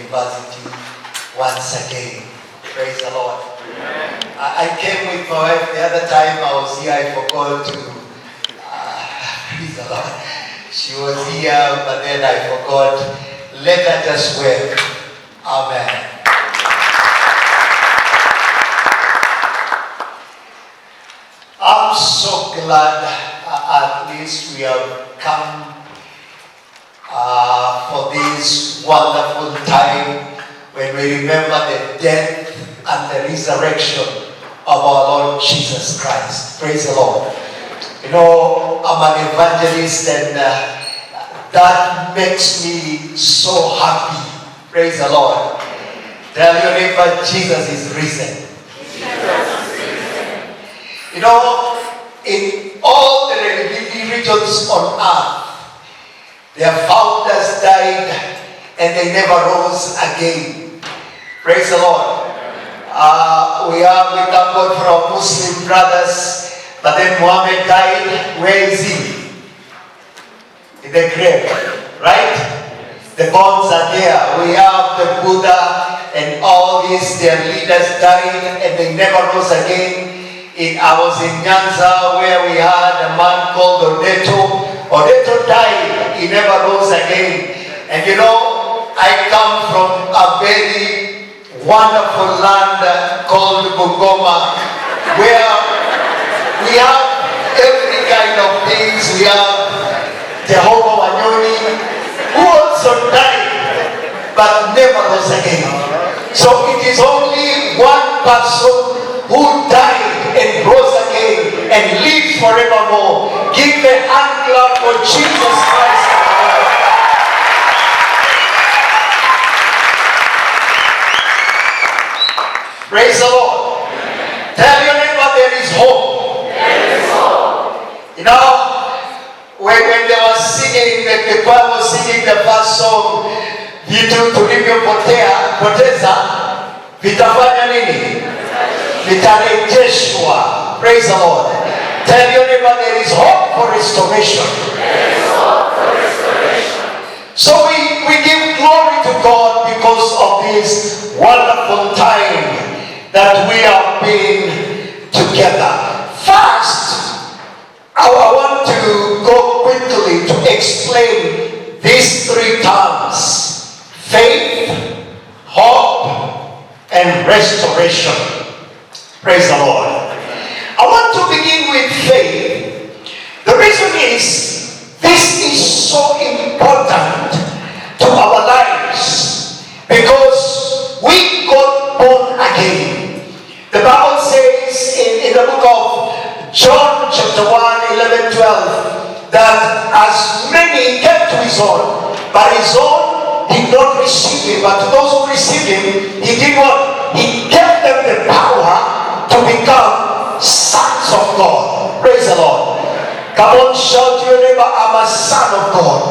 university once again. Praise the Lord. I came with my wife the other time I was here. I forgot to, praise the Lord. She was here, but then I forgot. Let her just wait. Amen. I'm so glad at least we have come for this wonderful time when we remember the death and the resurrection of our Lord Jesus Christ. Praise the Lord. You know, I'm an evangelist and that makes me so happy. Praise the Lord. Tell your neighbor, Jesus is risen. You know, in all the religions on earth, their founders died and they never rose again. Praise the Lord. We thank God for our Muslim brothers, but then Muhammad died. Where is he? In the grave, right? The bones are there. We have the Buddha and all these, their leaders died and they never rose again. I was in Nyanza where we had a man called Odeto. Odeto died. He never rose again. And you know, I come from a very wonderful land called Bungoma, where we have every kind of things. We have Jehovah Wanyoni, who also died, but never rose again. So it is only one person who died and rose again and lives forevermore. Give a hand clap for Jesus Christ. Praise the Lord. Amen. Tell your neighbor there is hope. There is hope. You know, when they were singing, the choir was singing the first song, Vitu tulivyopotea poteza vitafanya nini? Vitarejeshwa. Praise the Lord. Tell your neighbor there is hope for restoration. There is hope for restoration. So we give glory to God because of this wonderful time that we have been together. First, I want to go quickly to explain these three terms: faith, hope, and restoration. Praise the Lord. I want to begin with faith. The reason is this is so important to our lives because we got born again. The Bible says in the book of John chapter 1, 11, 12 that as many came to his own, but his own did not receive him. But to those who received him, he did what? He gave them the power to become sons of God. Praise the Lord. Come on, shout to your neighbor, I'm a son of God.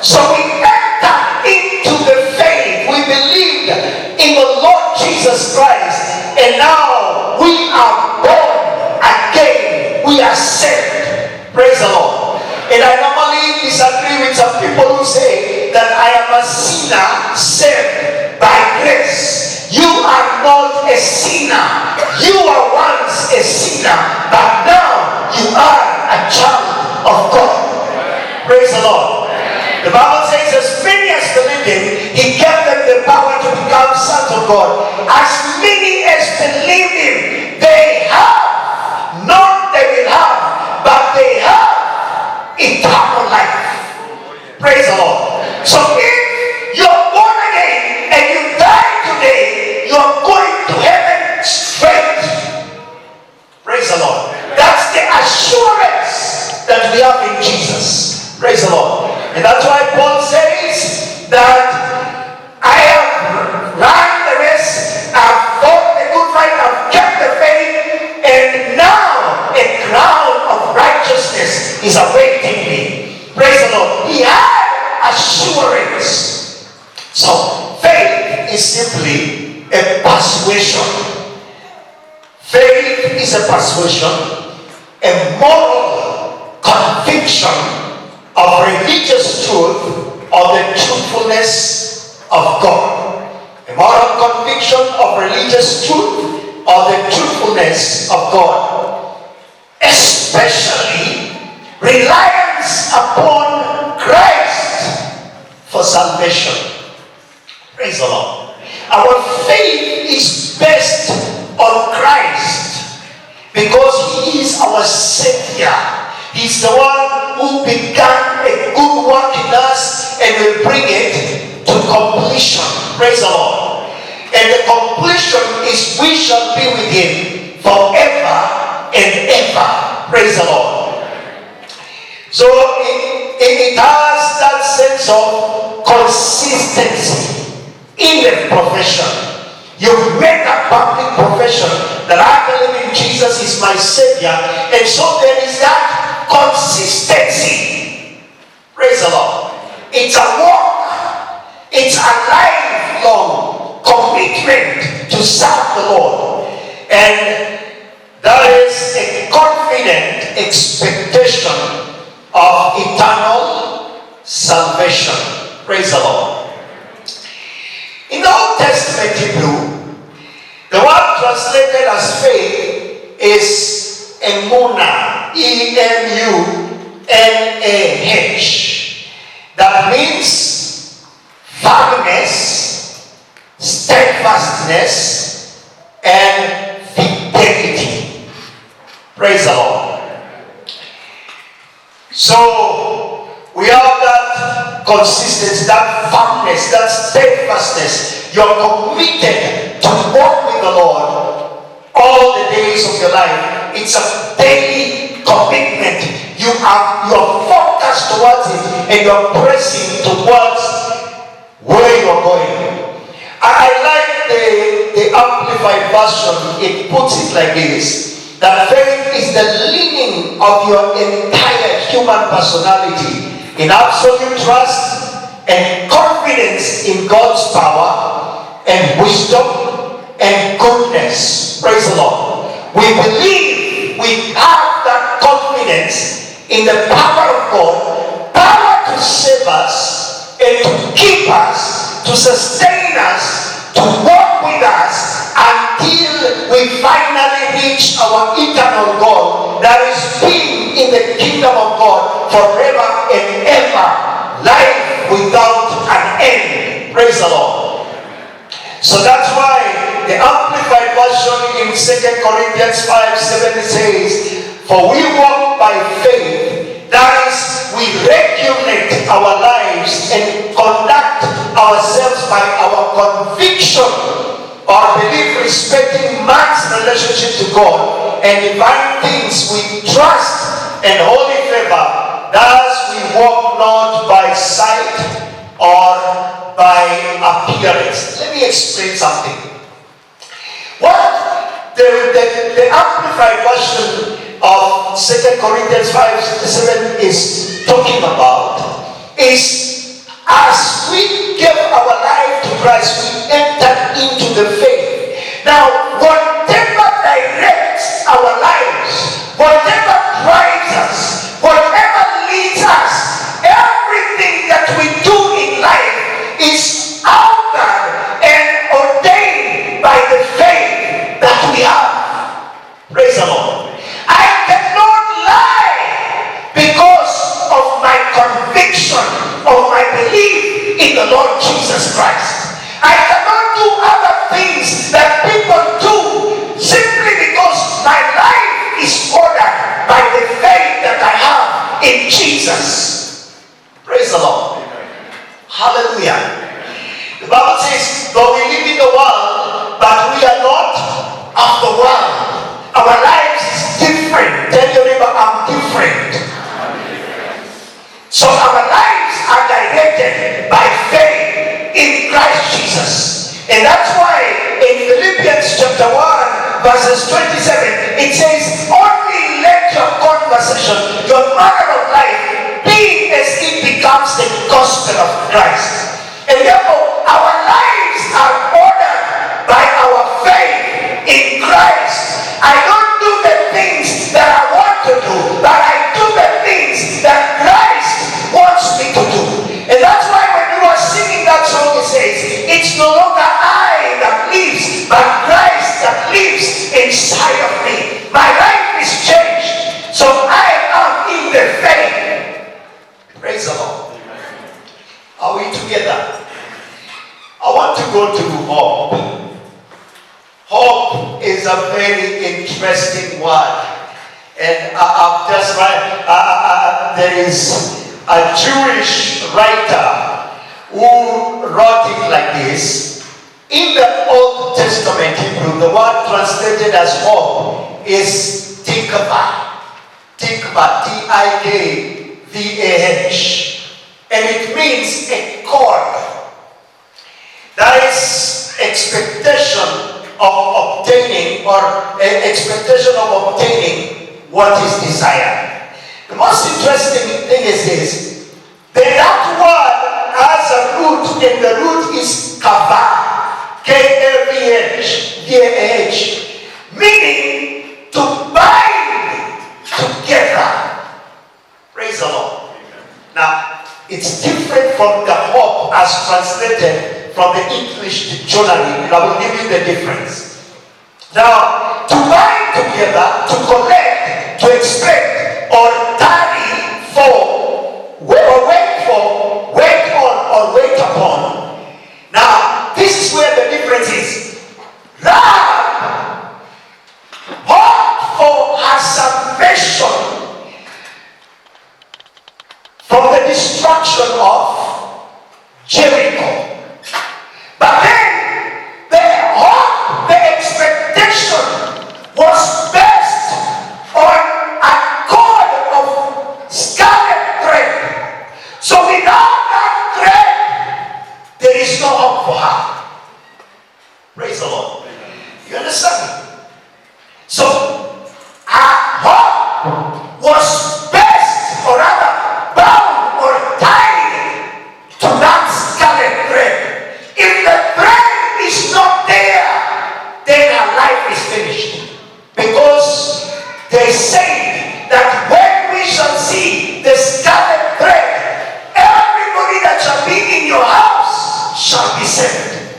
So we entered into the faith. We believed in the Lord Jesus Christ. And now we are born again. We are saved. Praise the Lord. And I normally disagree with some people who say that I am a sinner saved by grace. You are not a sinner. You were once a sinner, but now you are a child of God. Praise the Lord. The Bible says as many as believed him, he gave them the power to become sons of God. As many as believed him, they have, not they will have, but they have eternal life. Praise the Lord. So if you're born again and you die today, you are going to heaven straight. Praise the Lord. That's the assurance that we have in Jesus. Praise the Lord. And that's why Paul says that I have run the race, I've fought the good fight, I've kept the faith, and now a crown of righteousness is awaiting me. Praise the Lord. He had assurance. So faith is simply a persuasion. Faith is a persuasion, a moral conviction of religious truth, of the truthfulness truth or the truthfulness of God, especially reliance upon Christ for salvation. Praise the Lord. Our faith is based on Christ because He is our Savior. He's the one who began a good work in us and will bring it to completion. Praise the Lord. And the completion is we shall be with Him forever and ever. Praise the Lord. So it has that sense of consistency in the profession. You make a public profession that I believe in Jesus is my Savior, and so there is that consistency. Praise the Lord. It's a walk. It's a lifelong commitment to serve the Lord, and that is a confident expectation of eternal salvation. Praise the Lord. In the Old Testament Hebrew, the word translated as faith is emunah, E-M-U-N-A-H. That means firmness, steadfastness, and fidelity. Praise the Lord. So we have that consistency, that firmness, that steadfastness. You're committed to walk with the Lord all the days of your life. It's a daily commitment. You're focused towards it, and you're pressing towards where you're going. I like the Amplified version. It puts it like this: that faith is the leaning of your entire human personality in absolute trust and confidence in God's power and wisdom and goodness. Praise the Lord. We believe we have that confidence in the power of God, power to save us and to keep us, to sustain us, to walk with us until we finally reach our eternal goal, that is being in the kingdom of God forever and ever, life without an end. Praise the Lord. So that's why the Amplified version in 2 Corinthians 5:7 says, for we walk by faith, that is, we regulate our lives and conduct ourselves by our conviction or belief respecting man's relationship to God and divine things with trust and holy favor. Thus we walk not by sight or by appearance. Let me explain something. What the Amplified version of 2 Corinthians 5:7 is talking about is, as we give our life to Christ, we enter into the faith. Now, whatever directs our lives, whatever drives us, whatever leads us, everything that we do in life is altered and ordained by the faith that we have. Praise the Lord. I cannot lie because of my conviction, of my belief in the Lord Jesus Christ. I cannot do other things that people do simply because my life is ordered by the faith that I have in Jesus. Praise the Lord. Hallelujah. The Bible says, though we live in the world, but we are not of the world. Our lives is different. Tell your neighbor, I'm different. So our lives are directed by faith in Christ Jesus. And that's why in Philippians chapter 1 verses 27 it says, only let your conversation, your manner of life be as it becomes the gospel of Christ. And therefore our lives are ordered by our faith in Christ. I don't do the things that I want to do, but I do the things that Christ wants me to do. And that's why when you are singing that song, it says, it's no longer I that lives, but Christ we together? I want to go to hope. Hope is a very interesting word. And I've just read, there is a Jewish writer who wrote it like this. In the Old Testament Hebrew, the word translated as hope is tikva. Tikva, T-I-K-V-A-H. And it means a cord. That is expectation of obtaining, or expectation of obtaining what is desired. The most interesting thing is this: that word has a root, and the root is kavah, K-A-V-H, V-A-H, meaning to bind together. Praise the Lord. Now, it's different from the hope as translated from the English dictionary, and I will give you the difference. Now, to bind together, to collect, to expect, or tarry for, or wait for, wait on, or wait upon. Now, this is where the difference is. Love, hope for her salvation from the destruction of Jericho. But then, the hope, the expectation was based on a cord of scarlet thread. So without that thread, there is no hope for her. Praise the Lord. You understand me? So, our hope was based, or rather, bound or tied to that scarlet thread. If the thread is not there, then her life is finished. Because they say that when we shall see the scarlet thread, everybody that shall be in your house shall be saved.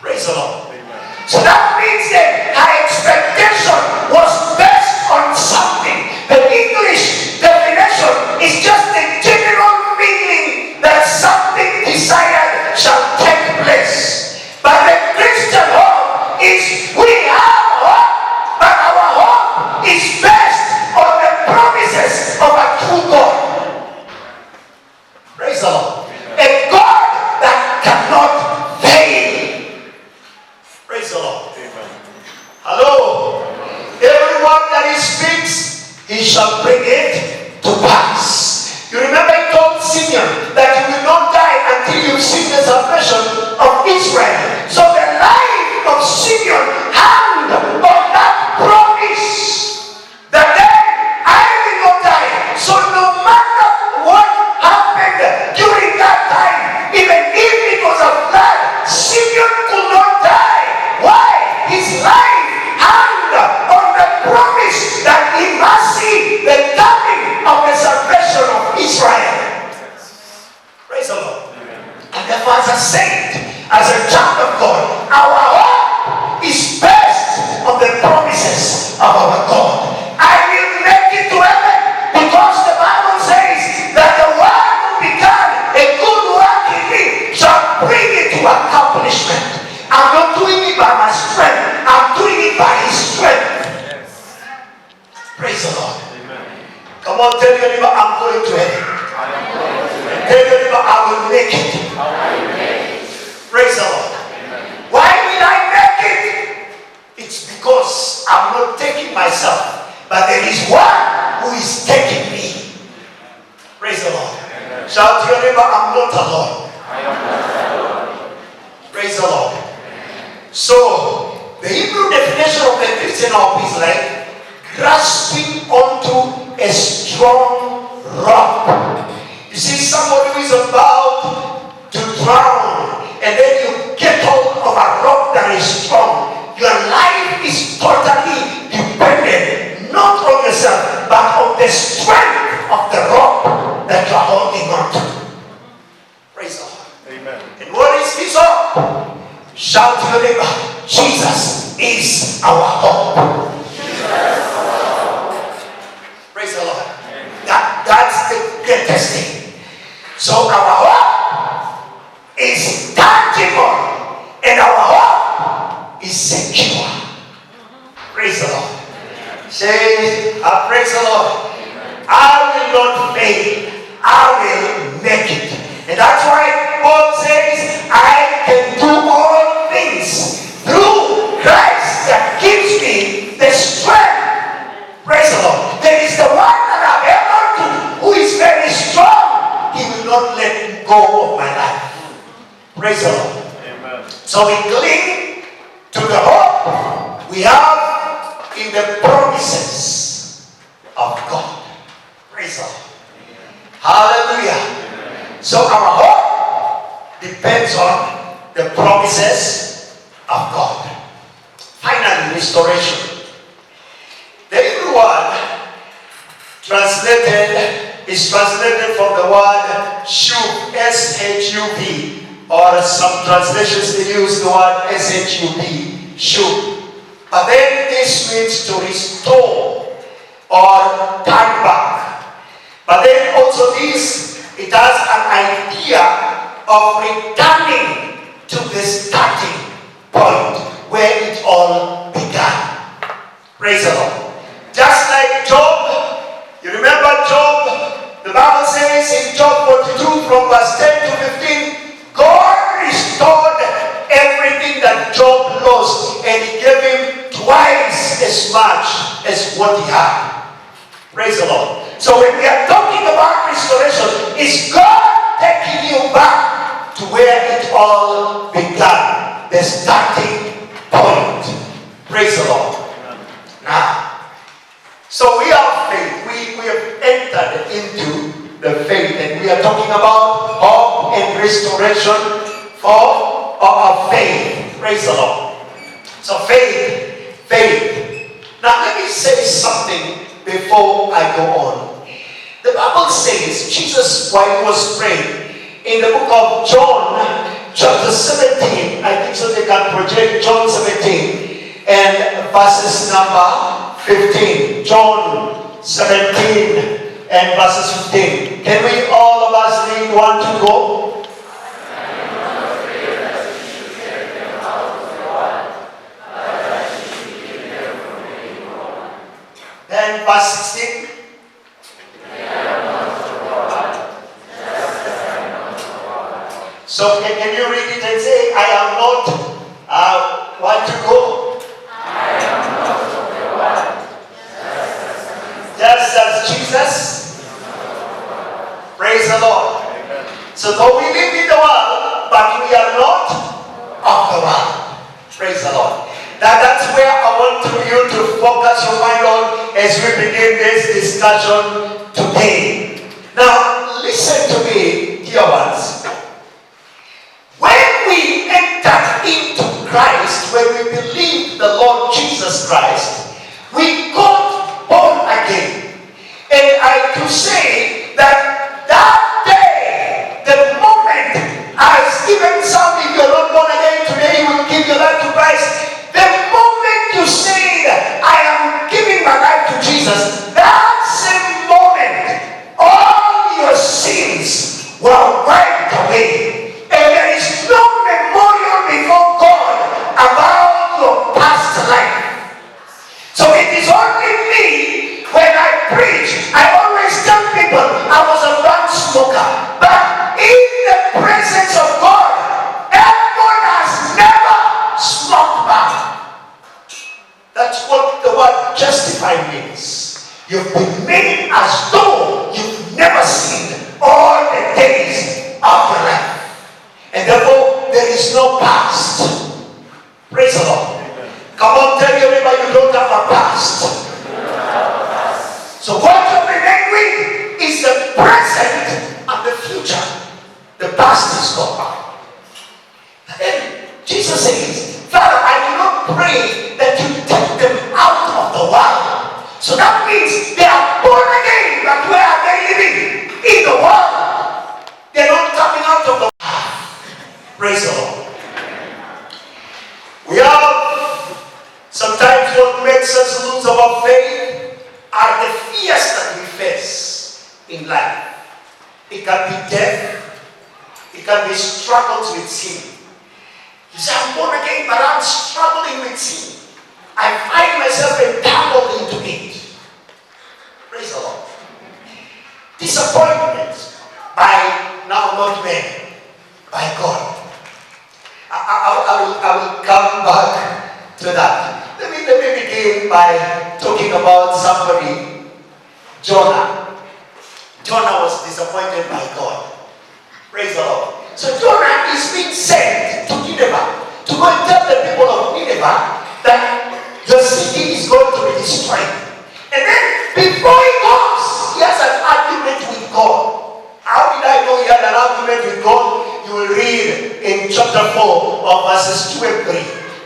Praise the Lord. Amen. So that means that her expectation was based on something. The English definition is just a general meaning that something desired shall take place. But the Christian hope is we have hope, but our hope is based on the promises of a true God. Praise the Lord. A God that cannot fail. Praise the Lord. Amen. Hello. Everyone that he speaks, he shall bring it to pass. You remember he told Simeon that you will not die until you see the salvation of Israel. So the life of Simeon hung on that promise that then I will not die. So no matter what happened during that time, even if it was a flood, Simeon could not die. Why? His life hung on the promise that he must see the coming of the salvation of Israel. Praise the Lord. And the Father said, as a child of God, our hope is based on the promises of our God. I will make it to heaven because the Bible says that the one who began a good work in me shall bring it to accomplishment. I'm not doing it by my strength. I'm doing it by his strength. Yes. Praise the Lord. Amen. Come on, tell your neighbor, I'm going to heaven. Tell your neighbor, I will make it. Praise the Lord. Amen. Why will I make it? It's because I'm not taking myself, but there is one who is taking me. Praise the Lord. Amen. Shout to your neighbor, I'm not alone. I am not alone. Praise the Lord. So, the Hebrew definition of the Christian hope is like grasping onto a strong rock. You see somebody who is about to drown, and then you get hold of a rock that is strong. Your life is totally dependent, not on yourself, but on the strength of the rock that you are holding on to. Praise the Lord. Amen. And what is his hope? Shout to your neighbor, Jesus is our hope. Praise the Lord. That's the greatest thing. So our hope is tangible and our hope is secure. Praise the Lord. Say, praise the Lord. I will not fail. I will make it. And that's why Paul says, I can do all things through Christ that gives me the strength. Praise the Lord. There is the one that I've ever to who is very strong. He will not let me go of my life. Praise the Lord. Amen. So we cling to the hope we have in the promises of God. Praise the Lord. Hallelujah. Amen. So our hope depends on the promises of God. Finally, restoration. The Hebrew word is translated from the word shuv, S-H-U-V, or some translations they use the word S-H-U-B, shuv. But then this means to restore or turn back. But then also this, it has an idea of returning to the starting point where it all began. Praise the Lord. Just like Job, you remember Job, the Bible says in Job 42 from verse 10 to 15, God restored everything that Job lost and he gave him twice as much as what he had. Praise the Lord. So when we are talking about restoration, it's God taking you back to where it all began, the starting point. Praise the Lord. Now, so we have faith. We have entered into the faith, and we are talking about hope and restoration for our faith. Praise the Lord. So faith. Now let me say something before I go on. The Bible says Jesus, while he was praying, in the book of John, chapter 17, I think so they can project John 17 and verses number 15. John 17 and verses 15. Can we all of us read 1 to go? Then verse 16. So can you read it and say, I am not want to go? I am not the one. Just as Jesus. Praise the Lord. Amen. So though we live in the world, but we are not of the world. Praise the Lord. Now that's where I want you to focus your mind on as we begin this discussion today. Now listen to me, dear ones. When we enter into Christ, when we believe the Lord Jesus Christ, we got born again. And I to say that day, the moment, as even some, if you're not born again today, you will give your life to Christ. The moment you say that I am giving my life to Jesus, that same moment, all your sins were wiped away. And there is no memorial before God about your past life. So it is only me, when I preach, I always tell people I was a bad smoker. But in the presence of God, Edmond has never smoked back. That's what the word justify means. You've been made as though you've never sinned all the days of your life. And therefore, there is no past. Praise the Lord. Amen. Come on, tell your neighbor you don't have a past. So what you remain with is the present and the future. The past is gone. And then Jesus says, Father, I do not pray that you take them out of the world. So that means they are born again, but where are they living? In the world. They're not coming out of the world. Praise the Lord. We have sometimes what makes us lose our faith are the fears that we face in life. It can be death. It It can be struggles with sin. You say, I'm born again, but I'm struggling with sin. I find myself entangled into it. Praise the Lord. Disappointment by now not men, by God. I will come back to that. Let me begin by talking about somebody, Jonah. Jonah was disappointed by God. Praise the Lord. So Jonah is being sent to Nineveh to go and tell the people of Nineveh that the city is going to be destroyed. And then before he goes, he has an argument with God. How did I know he had an argument with God? You will read in chapter 4 of verses 2 and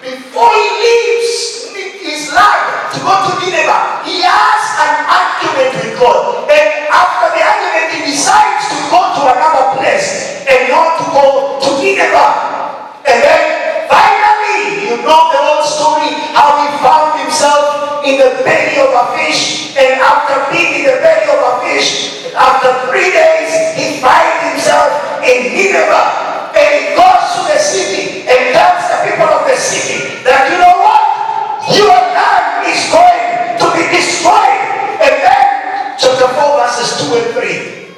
3. Before he leaves his life to go to Nineveh, he has an argument with God. And after the argument, he decides to go to another place and not to go to Nineveh. And then finally, you know the whole story, how he found himself in the belly of a fish. And after being in the belly of a fish, after 3 days, he finds himself in Nineveh. And he goes to the city and tells the people of the city that, you know what? Your land is going to be destroyed. And then, chapter 4, verses 2 and 3.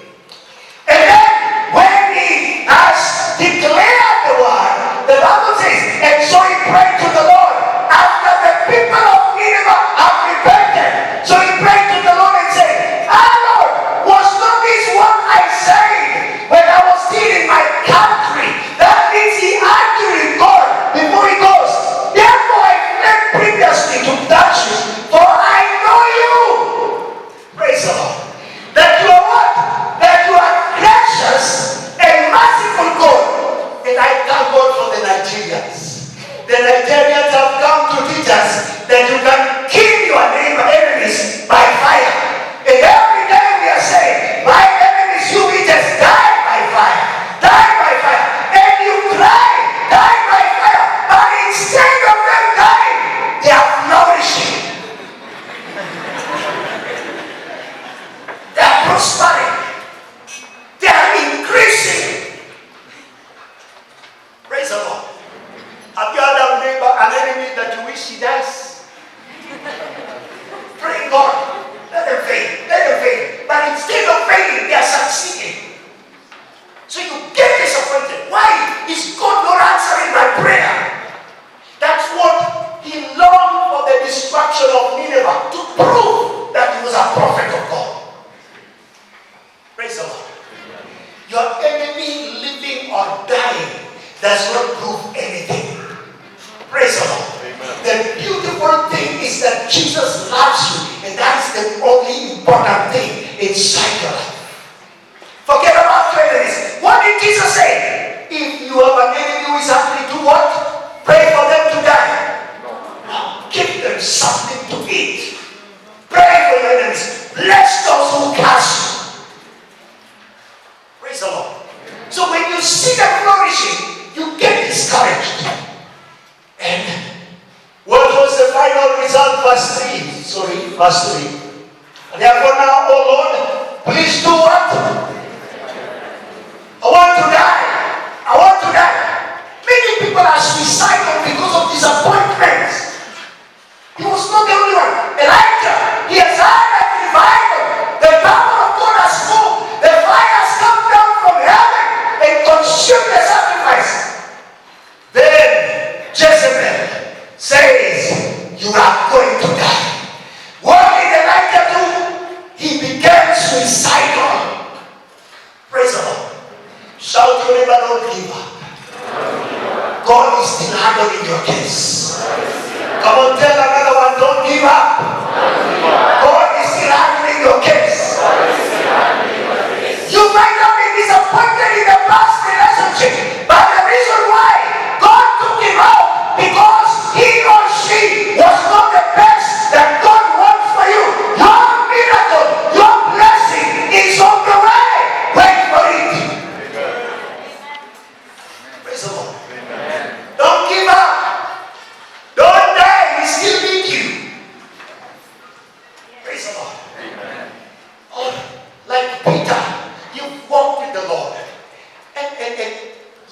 And then, when he has declared the word, the Bible says, and so he prayed to the Lord after the people of Nineveh have repented. So he prayed to the Lord and said, Lord, was not this what I said when I was still in my country? That means he argued with God before he goes. Therefore I fled previously to Tarshish, for I know you. Praise the Lord. That you are what? That you are gracious and merciful God. And I thank God for the Nigerians. The Nigerians have come to teach us that you can kill your neighbor enemies by fire. And every day we are saying, my enemies, you will just die by fire. Die by fire. And you cry, die by fire. But instead of them dying, they are flourishing. They are prospering. They are increasing. Praise the Lord. Have you had a neighbor, an enemy that you wish he dies? Pray God. Let them fail. Let them fail. But instead of failing, they are succeeding. So you get disappointed. Why is God not answering my prayer? That's what he longed for, the destruction of Nineveh, to prove that he was a prophet of God. Praise the Lord. Your enemy living or dying does not prove anything. Praise the Lord. Amen. The beautiful thing is that Jesus loves you, and that is the only important thing inside your life. Forget about your enemies. What did Jesus say? If you have an enemy who is hungry, do what? Pray for them to die. No. Give them something to eat. Pray for your enemies. Bless those who curse you. Praise the Lord. So when you see them flourishing, you get discouraged. And what was the final result? Verse 3. Verse 3. Therefore now, O Lord, please do what? I want to die. I want to die. Many people are suicidal because of disappointments. He was not the only one. Elijah, he has had a revival. The power of God has moved. The fire has come down from heaven and consumed the sacrifice. Then Jezebel says, you are going to die. What did Elijah do? He became suicidal. Praise the Lord. Shout to neighbor, don't give up. God is still handling your case. Come on, tell another one, don't give up. God is still handling your case. You might have been disappointed in the past relationship, but the reason why God took him out, because he or she was not the best that God wants for you. Your miracle, your blessing is on the way. Wait for it. Praise the Lord. Don't give up. Don't die. We still need you. Praise the Lord. Oh, like Peter, you walked with the Lord. And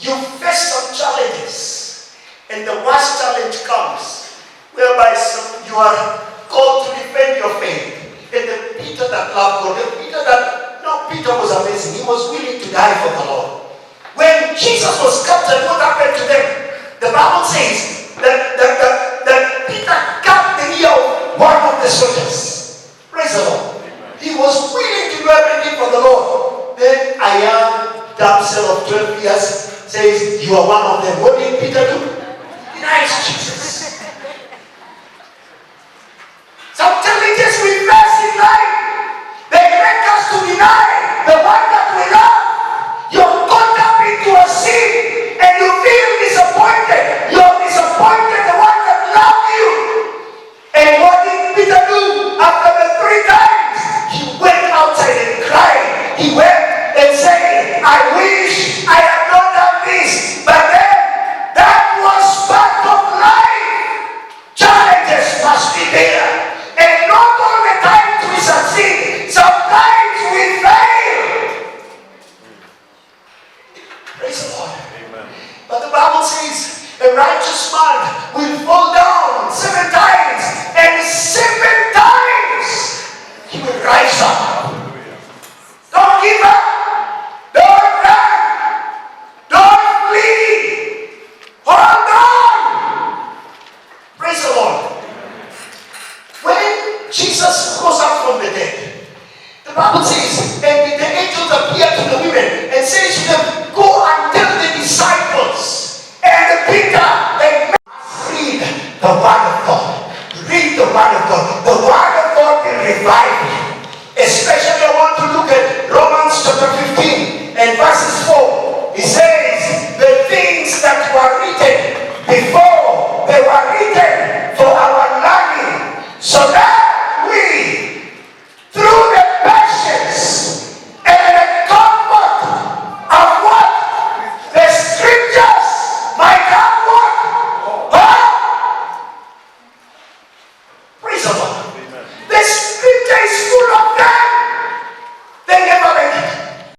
you face some challenges, and the worst challenge comes, whereby you are called to defend your faith. And the Peter that loved God, Peter was amazing. He was willing to die for the Lord. When Jesus was captured, what happened to them? The Bible says that Peter cut the ear of one of the soldiers. Praise the Lord. He was willing to do everything for the Lord. Then a young damsel of 12 years says, you are one of them. What did Peter do? He denies Jesus. Some challenges we face in life, they make us to deny the one that we love. You're caught up into a sin and you feel disappointed. You're disappointed the one that loved you. And what did Peter do? After the 3 times, he went outside and cried. He wept and said, I wish I had not done this. But then, that was part of life. Challenges must be there. And not all the times we succeed. Sometimes we fail. Praise the Lord. Amen. But the Bible says a righteous man will fall down 7 times, and 7 times he will rise up. Don't give up. Don't run. Don't flee. Hold on. Praise the Lord. When Jesus rose up from the dead, the Bible says, and the angels appeared to the women and says to them, go and tell the disciples. And Peter, they must read the word of God. Read the word of God. The word of God will revive you. Especially I want to look at Romans chapter 15 and verses 4. It says, the things that were written before, they were written for our learning. So that